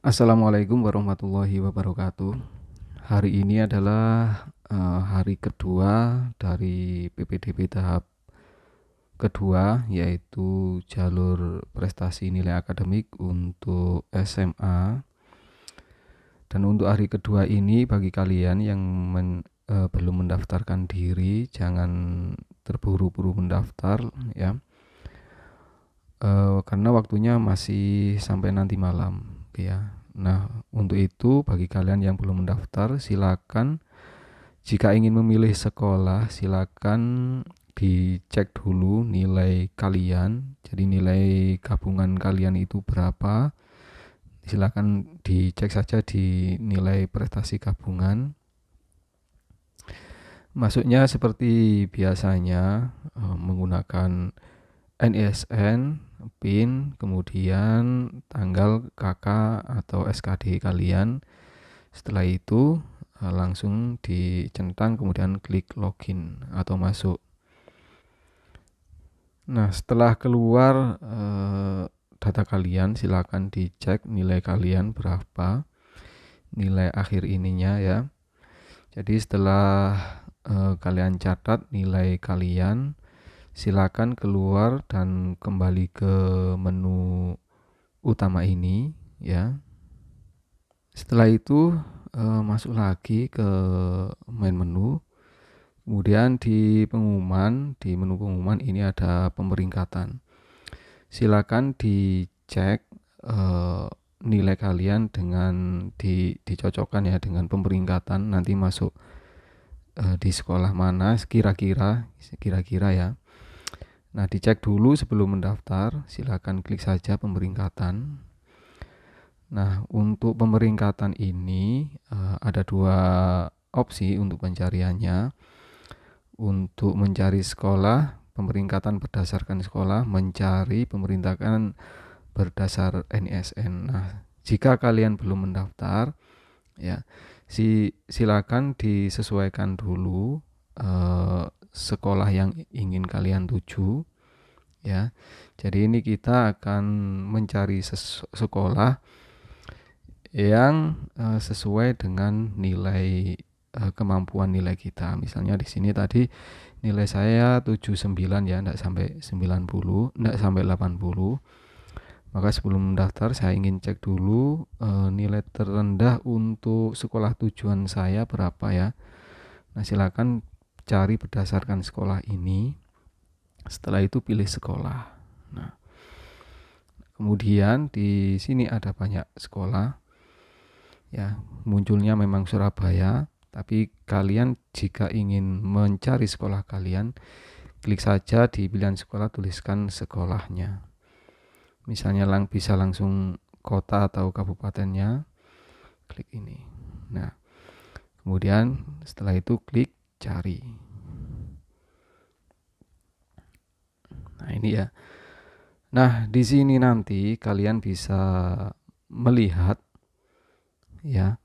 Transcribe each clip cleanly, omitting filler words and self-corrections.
Assalamualaikum warahmatullahi wabarakatuh. Hari ini adalah hari kedua dari PPDB tahap kedua, yaitu jalur prestasi nilai akademik untuk SMA. Dan untuk hari kedua ini, bagi kalian yang belum mendaftarkan diri, jangan terburu-buru mendaftar ya, karena waktunya masih sampai nanti malam ya. Nah, untuk itu bagi kalian yang belum mendaftar, silakan jika ingin memilih sekolah, silakan dicek dulu nilai kalian. Jadi nilai gabungan kalian itu berapa? Silakan dicek saja di nilai prestasi gabungan. Masuknya seperti biasanya menggunakan NISN, PIN, kemudian tanggal KK atau SKD kalian. Setelah itu langsung dicentang, kemudian klik login atau masuk. Nah, setelah keluar data kalian, silakan dicek nilai kalian berapa, nilai akhir ininya ya. Jadi setelah kalian catat nilai kalian, silakan keluar dan kembali ke menu utama ini ya. Setelah itu masuk lagi ke main menu. Kemudian di menu pengumuman ini ada pemeringkatan. Silakan dicek nilai kalian dengan dicocokkan ya dengan pemeringkatan, nanti masuk di sekolah mana kira-kira ya. Nah, dicek dulu sebelum mendaftar, silakan klik saja pemeringkatan. Nah, untuk pemeringkatan ini ada dua opsi untuk pencariannya. Untuk mencari sekolah, pemeringkatan berdasarkan sekolah, mencari pemeringkatan berdasar NISN. Nah, jika kalian belum mendaftar, ya, silakan disesuaikan dulu sekolah yang ingin kalian tuju, ya. Jadi ini kita akan mencari sekolah yang sesuai dengan nilai kemampuan nilai kita. Misalnya di sini tadi nilai saya 79 ya, enggak sampai 90, enggak sampai 80. Maka sebelum mendaftar saya ingin cek dulu nilai terendah untuk sekolah tujuan saya berapa ya. Nah, silakan cari berdasarkan sekolah ini. Setelah itu pilih sekolah. Nah, kemudian di sini ada banyak sekolah. Ya, munculnya memang Surabaya, tapi kalian jika ingin mencari sekolah kalian, klik saja di pilihan sekolah, tuliskan sekolahnya. Misalnya bisa langsung kota atau kabupatennya, klik ini. Nah, kemudian setelah itu klik cari. Nah, ini ya. Nah, di sini nanti kalian bisa melihat ya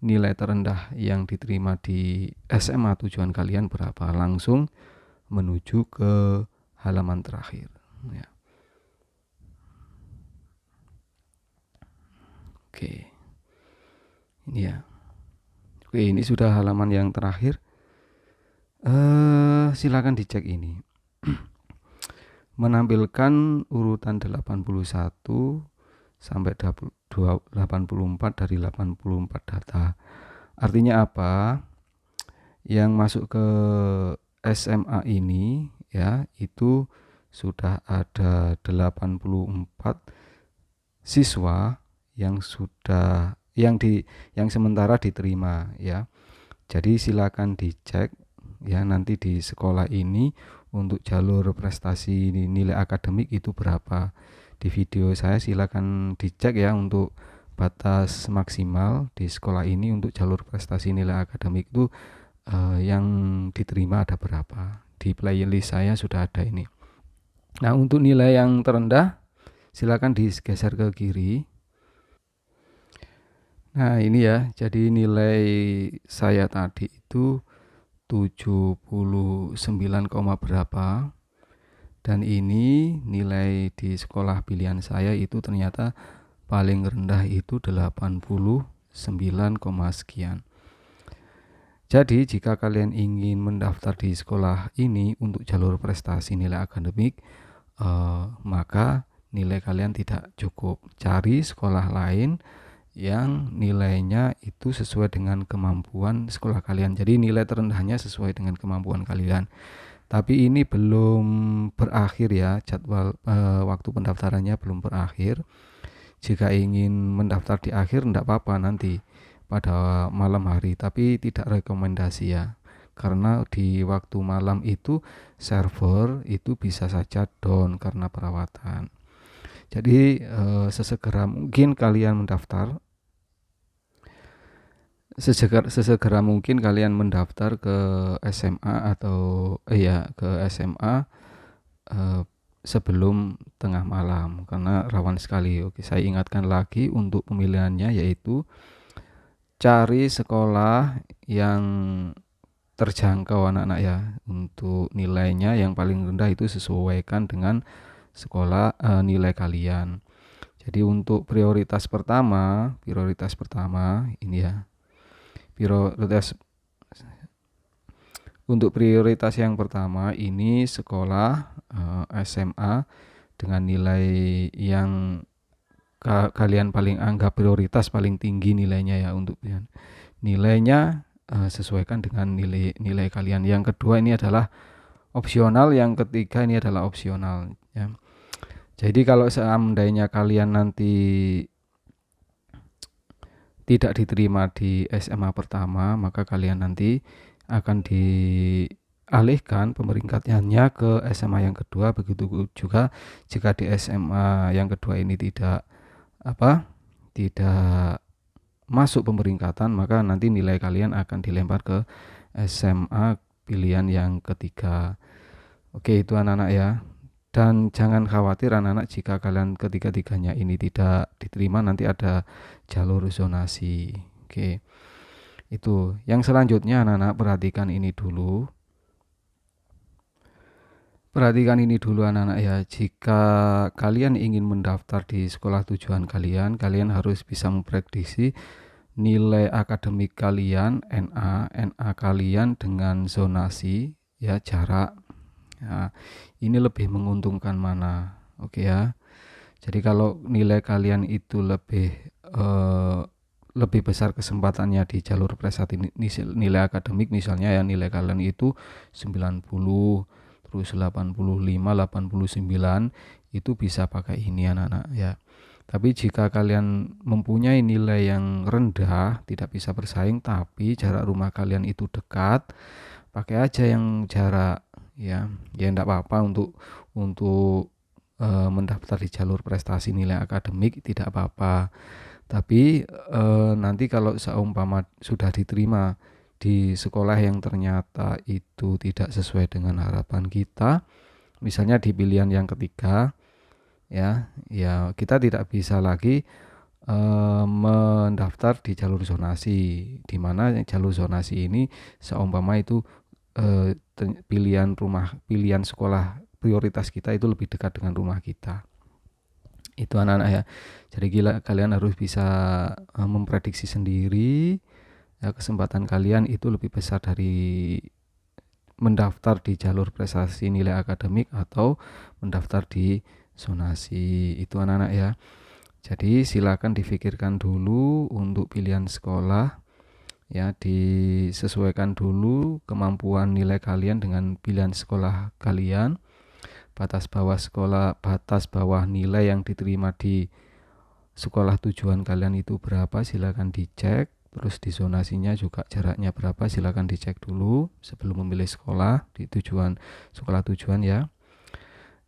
nilai terendah yang diterima di SMA tujuan kalian berapa, langsung menuju ke halaman terakhir ya. Oke, ini ya. Oke, ini sudah halaman yang terakhir. Silakan dicek ini. Menampilkan urutan 81 sampai 84 dari 84 data. Artinya apa? Yang masuk ke SMA ini ya, itu sudah ada 84 siswa yang yang sementara diterima ya. Jadi silakan dicek ya nanti di sekolah ini untuk jalur prestasi nilai akademik itu berapa. Di video saya silakan dicek ya untuk batas maksimal di sekolah ini untuk jalur prestasi nilai akademik itu yang diterima ada berapa. Di playlist saya sudah ada ini. Nah, untuk nilai yang terendah silakan digeser ke kiri. Nah, ini ya, jadi nilai saya tadi itu 79, berapa. Dan ini nilai di sekolah pilihan saya itu ternyata paling rendah itu 89, sekian. Jadi jika kalian ingin mendaftar di sekolah ini untuk jalur prestasi nilai akademik, maka nilai kalian tidak cukup. Cari sekolah lain yang nilainya itu sesuai dengan kemampuan sekolah kalian. Jadi nilai terendahnya sesuai dengan kemampuan kalian. Tapi ini belum berakhir ya, jadwal waktu pendaftarannya belum berakhir. Jika ingin mendaftar di akhir tidak apa-apa nanti pada malam hari, tapi tidak rekomendasi ya, karena di waktu malam itu server itu bisa saja down karena perawatan. Jadi sesegera mungkin kalian mendaftar, sesegera mungkin kalian mendaftar ke SMA atau ke SMA sebelum tengah malam, karena rawan sekali. Oke, saya ingatkan lagi untuk pemilihannya, yaitu cari sekolah yang terjangkau anak-anak ya. Untuk nilainya yang paling rendah itu sesuaikan dengan sekolah nilai kalian. Jadi untuk prioritas pertama ini ya. Untuk prioritas yang pertama ini sekolah SMA dengan nilai yang kalian paling anggap prioritas paling tinggi nilainya ya. Untuk nilainya sesuaikan dengan nilai kalian. Yang kedua ini adalah opsional, yang ketiga ini adalah opsional ya. Jadi kalau seandainya kalian nanti tidak diterima di SMA pertama, maka kalian nanti akan dialihkan pemeringkatannya ke SMA yang kedua. Begitu juga jika di SMA yang kedua ini tidak masuk pemeringkatan, maka nanti nilai kalian akan dilempar ke SMA pilihan yang ketiga. Oke, itu anak-anak ya. Dan jangan khawatir anak-anak jika kalian ketiga-tiganya ini tidak diterima, nanti ada jalur zonasi. Oke, itu. Yang selanjutnya anak-anak perhatikan ini dulu. Anak-anak ya. Jika kalian ingin mendaftar di sekolah tujuan kalian, kalian harus bisa memprediksi nilai akademik kalian, NA kalian dengan zonasi ya, jarak. Nah, ini lebih menguntungkan mana? Oke ya. Jadi kalau nilai kalian itu lebih besar kesempatannya di jalur prestasi nilai akademik, misalnya ya nilai kalian itu 90, terus 85, 89, itu bisa pakai ini anak-anak ya. Tapi jika kalian mempunyai nilai yang rendah, tidak bisa bersaing, tapi jarak rumah kalian itu dekat, pakai aja yang jarak ya. Ya enggak apa-apa untuk mendaftar di jalur prestasi nilai akademik, tidak apa-apa. Tapi nanti kalau seumpama sudah diterima di sekolah yang ternyata itu tidak sesuai dengan harapan kita, misalnya di pilihan yang ketiga ya kita tidak bisa lagi mendaftar di jalur zonasi, di mana jalur zonasi ini seumpama itu pilihan sekolah prioritas kita itu lebih dekat dengan rumah kita. Itu anak-anak ya. Jadi kalian harus bisa memprediksi sendiri ya, kesempatan kalian itu lebih besar dari mendaftar di jalur prestasi nilai akademik atau mendaftar di zonasi. Itu anak-anak ya. Jadi silakan difikirkan dulu untuk pilihan sekolah ya, disesuaikan dulu kemampuan nilai kalian dengan pilihan sekolah kalian. Batas bawah nilai yang diterima di sekolah tujuan kalian itu berapa, silakan dicek. Terus di zonasinya juga jaraknya berapa, silakan dicek dulu sebelum memilih sekolah di sekolah tujuan ya.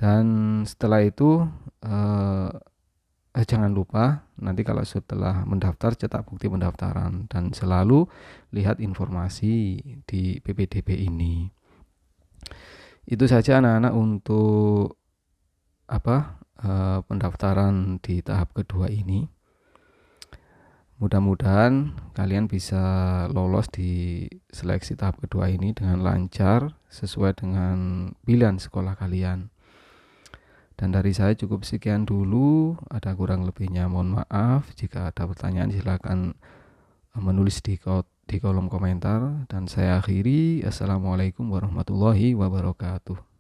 Dan setelah itu jangan lupa nanti kalau setelah mendaftar cetak bukti pendaftaran, dan selalu lihat informasi di PPDB ini. Itu saja anak-anak untuk pendaftaran di tahap kedua ini. Mudah-mudahan kalian bisa lolos di seleksi tahap kedua ini dengan lancar sesuai dengan pilihan sekolah kalian. Dan dari saya cukup sekian dulu, ada kurang lebihnya mohon maaf. Jika ada pertanyaan silakan menulis di kolom komentar, dan saya akhiri. Assalamualaikum warahmatullahi wabarakatuh.